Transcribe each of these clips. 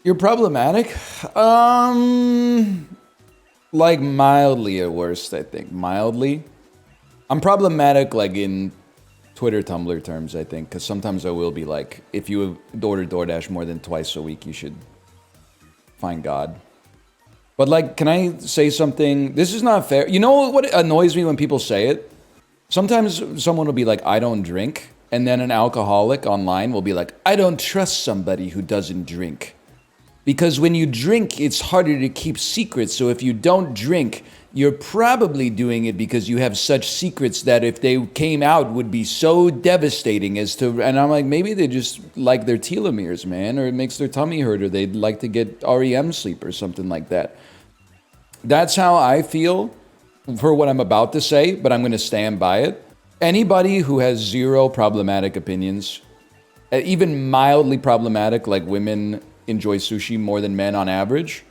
You're problematic? Like mildly at worst, I think. Mildly. I'm problematic like in Twitter, Tumblr terms, I think, because sometimes I will be like, if you order DoorDash more than twice a week, you should find God. But like, can I say something? This is not fair. You know what annoys me when people say it? Sometimes someone will be like, I don't drink. And then an alcoholic online will be like, I don't trust somebody who doesn't drink. Because when you drink, it's harder to keep secrets. So if you don't drink, you're probably doing it because you have such secrets that if they came out would be so devastating as to, and I'm like, maybe they just like their telomeres, man, or it makes their tummy hurt, or they'd like to get REM sleep or something like that. That's how I feel for what I'm about to say, but I'm going to stand by it. Anybody who has zero problematic opinions, even mildly problematic, like women enjoy sushi more than men on average,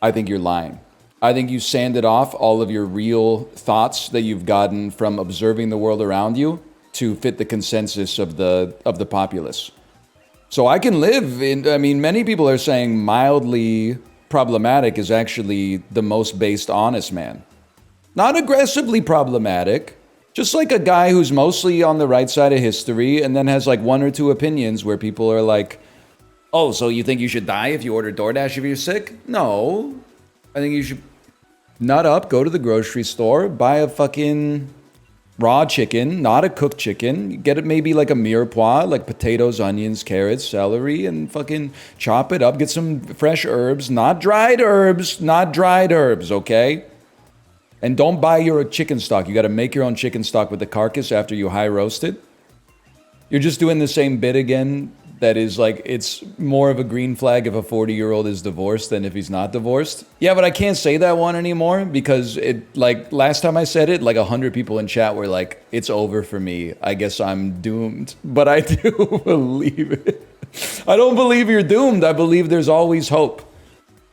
I think you're lying. I think you sanded off all of your real thoughts that you've gotten from observing the world around you to fit the consensus of the populace. So I can live in, I mean, many people are saying mildly problematic is actually the most based honest man. Not aggressively problematic, just like a guy who's mostly on the right side of history and then has like one or two opinions where people are like, oh, so you think you should die if you order DoorDash if you're sick? No. I think you should nut up, go to the grocery store, buy a fucking raw chicken, not a cooked chicken. Get it maybe like a mirepoix, like potatoes, onions, carrots, celery, and fucking chop it up. Get some fresh herbs, not dried herbs, okay? And don't buy your chicken stock. You got to make your own chicken stock with the carcass after you high roast it. You're just doing the same bit again. That is like, it's more of a green flag if a 40-year-old is divorced than if he's not divorced. Yeah, but I can't say that one anymore because it, like, last time I said it, like 100 people in chat were like, it's over for me. I guess I'm doomed. But I do believe it. I don't believe you're doomed. I believe there's always hope.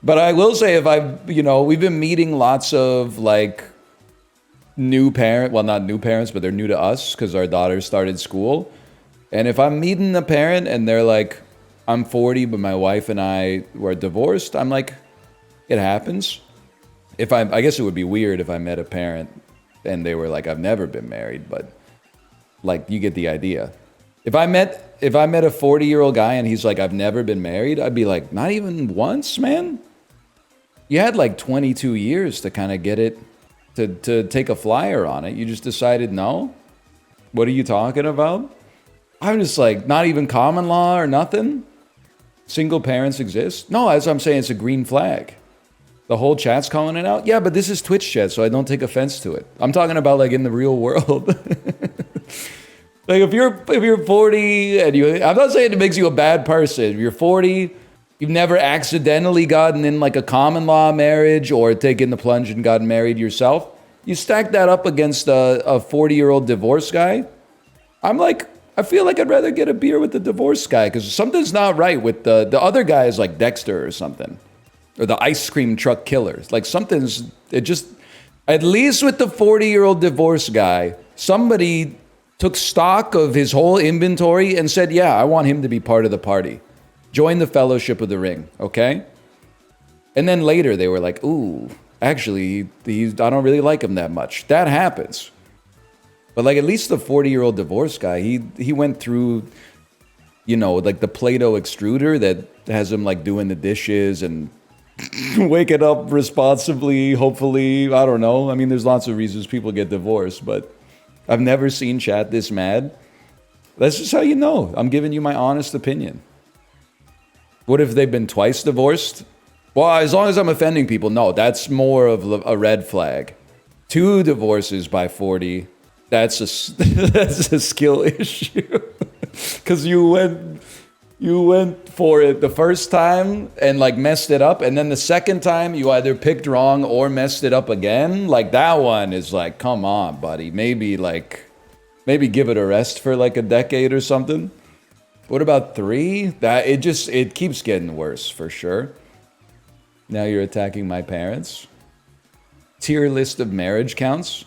But I will say we've been meeting lots of like not new parents, but they're new to us because our daughters started school. And if I'm meeting a parent and they're like, I'm 40, but my wife and I were divorced, I'm like, it happens. I guess it would be weird if I met a parent and they were like, I've never been married, but like, you get the idea. If I met a 40-year-old guy and he's like, I've never been married, I'd be like, not even once, man? You had like 22 years to kind of get it, to take a flyer on it. You just decided no? What are you talking about? I'm just like, not even common law or nothing? Single parents exist? No, as I'm saying, it's a green flag. The whole chat's calling it out? Yeah, but this is Twitch chat, so I don't take offense to it. I'm talking about like in the real world. Like if you're 40 and I'm not saying it makes you a bad person. If you're 40, you've never accidentally gotten in like a common law marriage or taken the plunge and gotten married yourself. You stack that up against a 40-year-old divorce guy. I feel like I'd rather get a beer with the divorce guy because something's not right with the other guy is like Dexter or something. Or the ice cream truck killers. Like at least with the 40-year-old divorce guy, somebody took stock of his whole inventory and said, yeah, I want him to be part of the party. Join the Fellowship of the Ring, okay? And then later they were like, ooh, actually, I don't really like him that much. That happens. But like at least the 40-year-old divorce guy, he went through, like the Play-Doh extruder that has him like doing the dishes and waking up responsibly, hopefully. I don't know. I mean, there's lots of reasons people get divorced, but I've never seen chat this mad. That's just how you know. I'm giving you my honest opinion. What if they've been twice divorced? Well, as long as I'm offending people, no, that's more of a red flag. 2 divorces by 40. That's a skill issue. Because you went for it the first time and like messed it up, and then the second time you either picked wrong or messed it up again. Like that one is like, come on, buddy. Maybe give it a rest for like a decade or something. What about 3? It keeps getting worse for sure. Now you're attacking my parents. Tier list of marriage counts.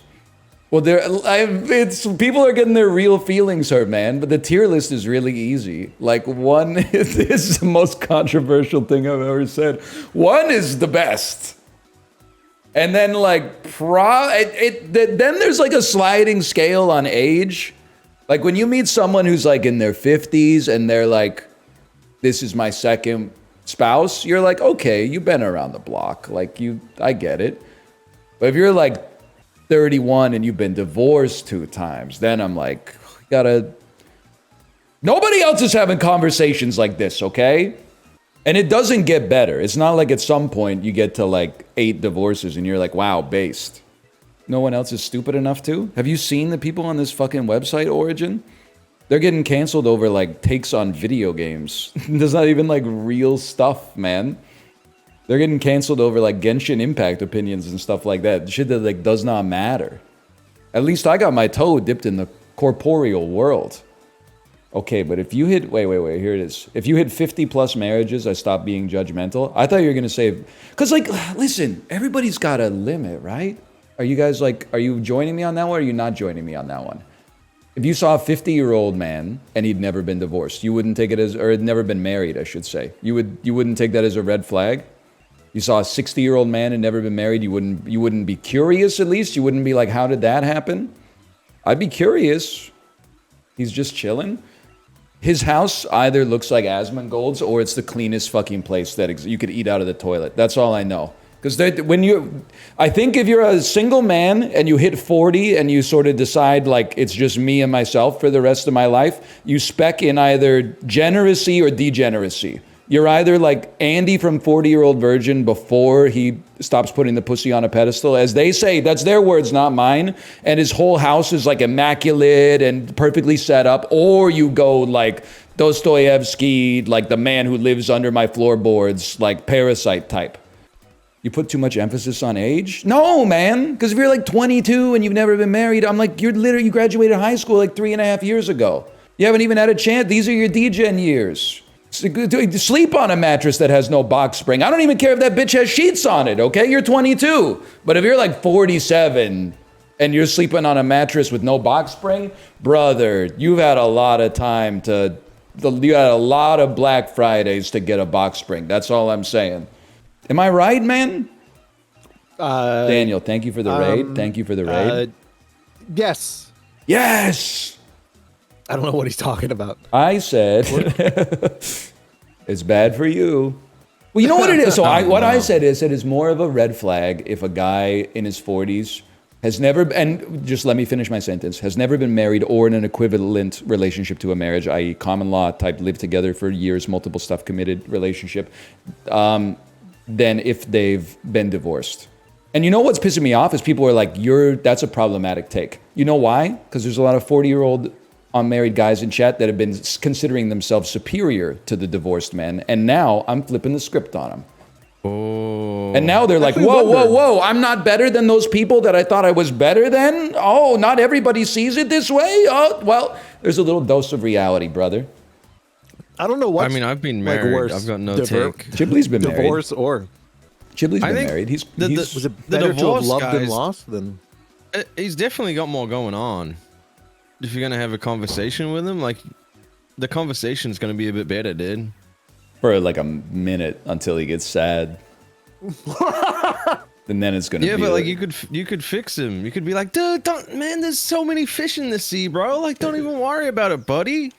Well, it's people are getting their real feelings hurt, man. But the tier list is really easy. Like one is the most controversial thing I've ever said. One is the best, and then like then there's like a sliding scale on age. Like when you meet someone who's like in their 50s and they're like, "This is my second spouse," you're like, "Okay, you've been around the block. Like I get it." But if you're like 31 and you've been divorced 2 times, then I'm like, nobody else is having conversations like this, okay? And it doesn't get better. It's not like at some point you get to like 8 divorces and you're like, wow, based. No one else is stupid enough to? Have you seen the people on this fucking website, Origin? They're getting canceled over like takes on video games. There's not even like real stuff, man. They're getting canceled over like Genshin Impact opinions and stuff like that. Shit that like does not matter. At least I got my toe dipped in the corporeal world. Okay, but if you hit, wait, here it is. If you hit 50 plus marriages, I stop being judgmental. I thought you were gonna say, cause like, listen, everybody's got a limit, right? Are you guys like, are you joining me on that one or are you not joining me on that one? If you saw a 50-year-old man and he'd never been divorced, you wouldn't take it as, or had never been married, I should say. You wouldn't take that as a red flag? You saw a 60-year-old man and never been married, you wouldn't be curious at least? You wouldn't be like, how did that happen? I'd be curious. He's just chilling. His house either looks like Asmongold's or it's the cleanest fucking place that you could eat out of the toilet. That's all I know. Because I think if you're a single man and you hit 40 and you sort of decide like it's just me and myself for the rest of my life, you spec in either generacy or degeneracy. You're either like Andy from 40-Year-Old Virgin before he stops putting the pussy on a pedestal. As they say, that's their words, not mine. And his whole house is like immaculate and perfectly set up. Or you go like Dostoevsky, like the man who lives under my floorboards, like Parasite type. You put too much emphasis on age? No, man. Because if you're like 22 and you've never been married, I'm like, you graduated high school like 3.5 years ago. You haven't even had a chance. These are your degen years. Sleep on a mattress that has no box spring. I don't even care if that bitch has sheets on it, okay? You're 22. But if you're like 47 and you're sleeping on a mattress with no box spring, brother, you've had a lot of time you had a lot of Black Fridays to get a box spring. That's all I'm saying. Am I right, man? Daniel, thank you for the raid. Thank you for the raid. Yes. Yes! I don't know what he's talking about. I said, it's bad for you. Well, you know what it is? So I said is more of a red flag if a guy in his 40s has never, and just let me finish my sentence, has never been married or in an equivalent relationship to a marriage, i.e. common law type, live together for years, multiple stuff committed relationship, than if they've been divorced. And you know what's pissing me off is people are like, that's a problematic take. You know why? Because there's a lot of 40-year-old unmarried guys in chat that have been considering themselves superior to the divorced men, and now I'm flipping the script on them. Oh. And now they're like, whoa, I'm not better than those people that I thought I was better than? Oh, not everybody sees it this way? Oh, well, there's a little dose of reality, brother. I don't know what. I mean, I've been married. Worse. I've got no take. Chibley's been married. Divorce or Chibley's been married. Was it better to have loved and lost than? He's definitely got more going on. If you're gonna have a conversation with him, like the conversation's gonna be a bit better, dude. For like a minute until he gets sad. And then it's gonna be but like you could fix him. You could be like, dude, there's so many fish in the sea, bro. Like, don't even worry about it, buddy.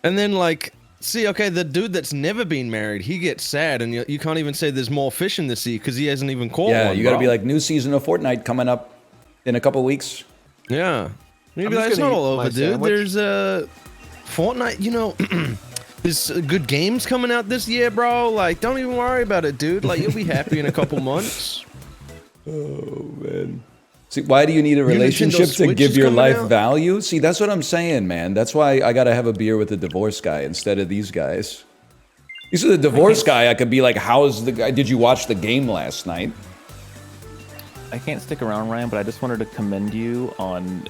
And then like, see, okay, the dude that's never been married, he gets sad, and you can't even say there's more fish in the sea because he hasn't even caught one. Yeah, you gotta be like, new season of Fortnite coming up in a couple weeks. Yeah. Maybe that's not all over, dude. Sandwich. There's Fortnite, you know, there's good games coming out this year, bro. Like, don't even worry about it, dude. Like, you'll be happy in a couple months. Oh, man. See, why do you need a relationship to give your life value? See, that's what I'm saying, man. That's why I gotta have a beer with the divorce guy instead of these guys. These are the divorce guy. I could be like, how's the guy? Did you watch the game last night? I can't stick around, Ryan, but I just wanted to commend you on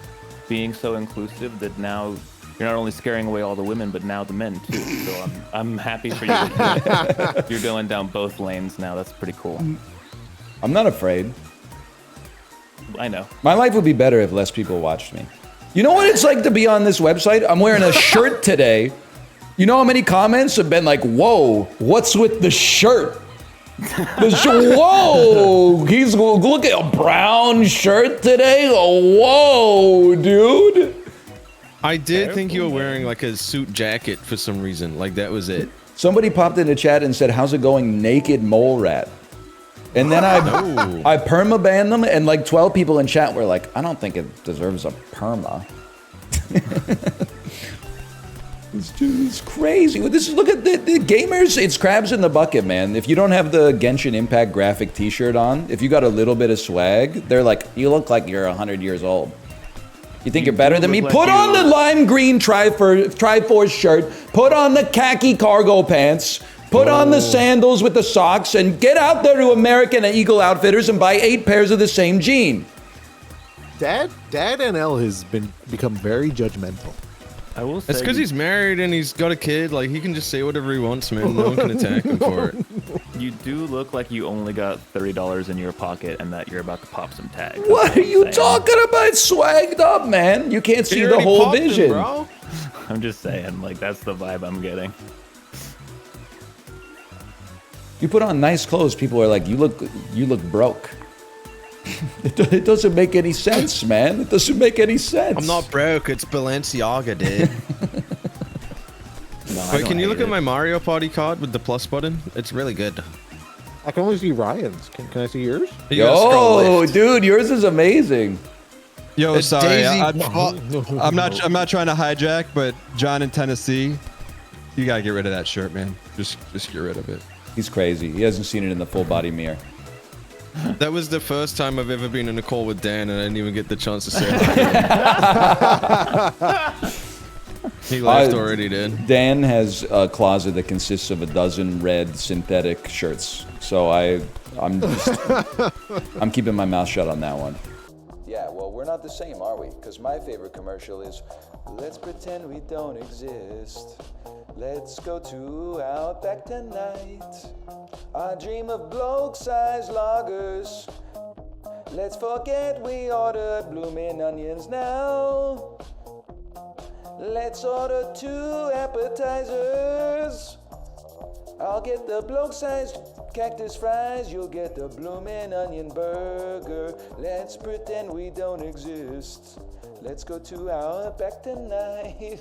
being so inclusive that now you're not only scaring away all the women, but now the men too. So I'm happy for you. You're going down both lanes now. That's pretty cool. I'm not afraid. I know. My life would be better if less people watched me. You know what it's like to be on this website? I'm wearing a shirt today. You know how many comments have been like, whoa, what's with the shirt? Whoa, look at a brown shirt today. Oh, whoa, dude. I did think you were wearing like a suit jacket for some reason. Like that was it. Somebody popped in the chat and said, how's it going, naked mole rat? And then I perma-banned them, and like 12 people in chat were like, I don't think it deserves a perma. It's crazy. This is, look at the gamers, it's crabs in the bucket, man. If you don't have the Genshin Impact graphic t-shirt on, if you got a little bit of swag, they're like, you look like you're 100 years old. You think you're better than me? Put on the lime green Triforce shirt, put on the khaki cargo pants, put on the sandals with the socks, and get out there to American Eagle Outfitters and buy 8 pairs of the same jean. Dad NL has become very judgmental. I will say It's because he's married and he's got a kid. Like he can just say whatever he wants, man. No one can attack him for it. you do look like you only got $30 in your pocket and that you're about to pop some tags. What are you talking about? Swagged up, man. You can't see the whole vision. Bro. I'm just saying, like, that's the vibe I'm getting. You put on nice clothes, people are like, you look broke. It doesn't make any sense, man. It doesn't make any sense. I'm not broke. It's Balenciaga, dude. Wait, can you look at my Mario Party card with the plus button? It's really good. I can only see Ryan's. Can I see yours? You gotta scroll Yo, left. dude, yours is amazing. Yo, It's sorry, Daisy- I'm not trying to hijack, but John in Tennessee, you gotta get rid of that shirt, man. Just get rid of it. He's crazy. He hasn't seen it in the full body mirror. That was the first time I've ever been in a call with Dan, and I didn't even get the chance to say hi. He left already, dude. Dan has a closet that consists of 12 red synthetic shirts. So I'm keeping my mouth shut on that one. Yeah, well, we're not the same, are we? Because my favorite commercial is, let's pretend we don't exist. Let's go to Outback tonight. I dream of bloke-sized lagers. Let's forget we ordered blooming onions now. Let's order 2 appetizers. I'll get the bloke-sized cactus fries. You'll get the bloomin' onion burger. Let's pretend we don't exist. Let's go to Outback tonight.